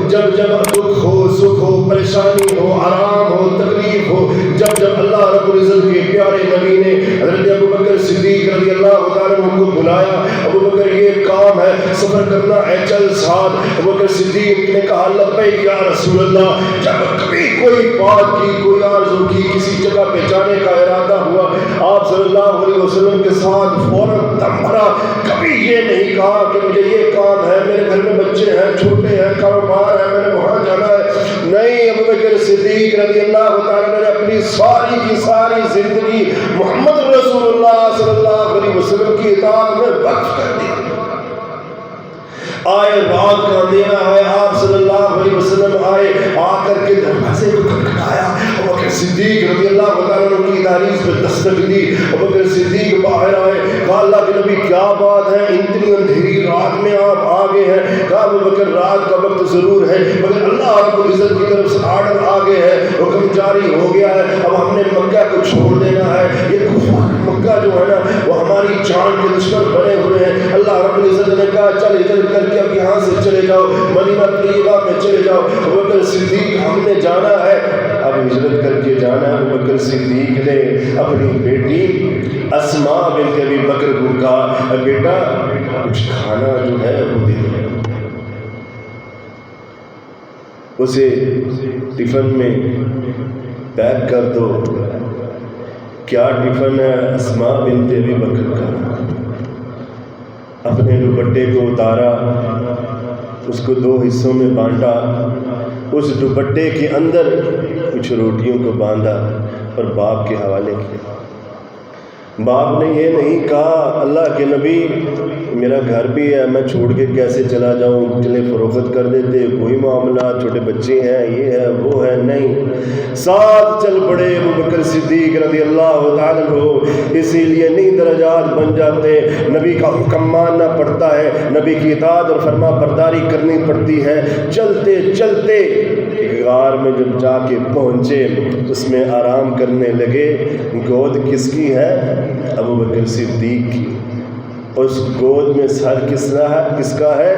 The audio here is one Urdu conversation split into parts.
جب جب دکھ ہو سکھ ہو پریشانی ہو آرام ہو تکلیف ہو جب جب اللہ رب العزت کے پیارے نبی نے حضرت ابو بکر صدیق رضی اللہ تعالیٰ عنہ کو بلایا ابو بکر یہ کام ہے سفر کرنا ہے چل ساتھ ابو بکر صدیق نے کہا لبیک یا رسول اللہ جب کبھی کوئی بات کی کوئی آرزو کی کسی جگہ پہ جانے کا ارادہ ہوا آپ صلی اللہ علیہ وسلم کے ساتھ فوراً دم بھرا کبھی یہ نہیں کہا کہ مجھے یہ کام ہے میرے گھر میں بچے ہیں چھوٹے ہیں کاروبار ہے میں نے وہاں جانا ہے نہیں ابو بکر صدیق رضی اللہ تعالیٰ نے اپنی ساری کی ساری زندگی محمد رسول اللہ صلی اللہ علیہ وسلم کی اطاعت میں وقف کر دی آئے رات کا اندھیرا ہے آپ صلی اللہ علیہ وسلم آئے آ کر کے دروازے کو کھٹکھٹایا ابو بکر صدیق رضی اللہ تعالیٰ عنہ کی دہلیز پہ دستک دی ابو بکر صدیق باہر آئے کہا اللہ کے نبی کیا بات ہے اتنی اندھیری رات میں آپ آ گئے ہیں کہا ابو بکر رات کا وقت ضرور ہے مگر اللہ رب العزت کی طرف سے آرڈر آ گئے ہے حکم جاری ہو گیا ہے اب ہم نے مکہ کو چھوڑ دینا ہے یہ کفار مکہ جو ہے نا وہ ہماری جان کے دشمن بنے ہوئے ہیں اللہ رب العزت نے کہا چل ہجرت کر کے اب یہاں سے چلے جاؤ مدینہ طیبہ میں چلے جاؤ ابو بکر صدیق ہم نے جانا ہے اب ہجرت کر کے جانا ہے ابو بکر صدیق نے اپنی بیٹی اسماء بنت ابی بکر کو کہا بیٹا کچھ کھانا جو ہے وہ دے دو اسے ٹفن میں پیک کر دو کیا ٹفن ہے اسماء بنت ابی بکر کا اپنے دوپٹے کو اتارا اس کو 2 حصوں میں بانٹا اس دوپٹے کے اندر کچھ روٹیوں کو باندھا اور باپ کے حوالے کیا باپ نے یہ نہیں کہا اللہ کے نبی میرا گھر بھی ہے میں چھوڑ کے کیسے چلا جاؤں چلے فروخت کر دیتے کوئی معاملہ چھوٹے بچے ہیں یہ ہے وہ ہے نہیں ساتھ چل پڑے ابو بکر صدیق رضی اللہ تعالیٰ عنہ اسی لیے نہیں درجات بن جاتے نبی کا حکم ماننا پڑتا ہے نبی کی اطاعت اور فرما برداری کرنی پڑتی ہے چلتے چلتے ایک غار میں جب جا کے پہنچے اس میں آرام کرنے لگے گود کس کی ہے ابو بکر صدیق کی اس گود میں سر کس کا ہے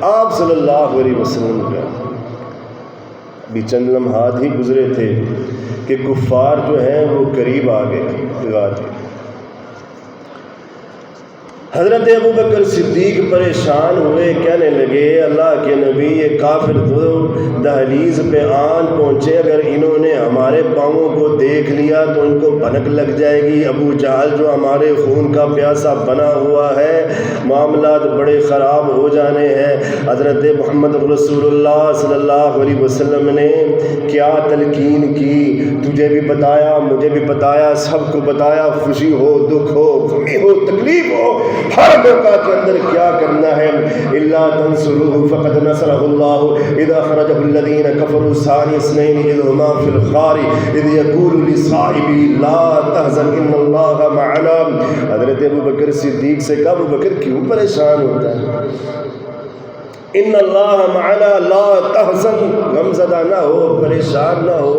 آپ صلی اللہ علیہ وسلم کا بھی چند لمحات ہی گزرے تھے کہ کفار جو ہیں وہ قریب آ گئے غار کے حضرت ابو بکر صدیق پریشان ہوئے کہنے لگے اللہ کے نبی یہ کافر تو دہلیز پہ آن پہنچے اگر انہوں نے ہمارے پاؤں کو دیکھ لیا تو ان کو بھنک لگ جائے گی ابو جہل جو ہمارے خون کا پیاسا بنا ہوا ہے معاملات بڑے خراب ہو جانے ہیں حضرت محمد رسول اللہ صلی اللہ علیہ وسلم نے کیا تلقین کی تجھے بھی بتایا مجھے بھی بتایا سب کو بتایا خوشی ہو دکھ ہو غمی ہو تکلیف ہو ہر موقع کے اندر کیا کرنا ہے الا تنصروه فقد نصره الله اذا اخرجه الذين كفروا ثاني اثنين اذ هما في الغار اذ يقول لصاحبه لا تحزن ان الله معنا حضرت ابو بکر صدیق سے کہا ابو بکر کیوں پریشان ہوتا ہے ان اللہ معنا لا تحزن غم زدہ نہ ہو پریشان نہ ہو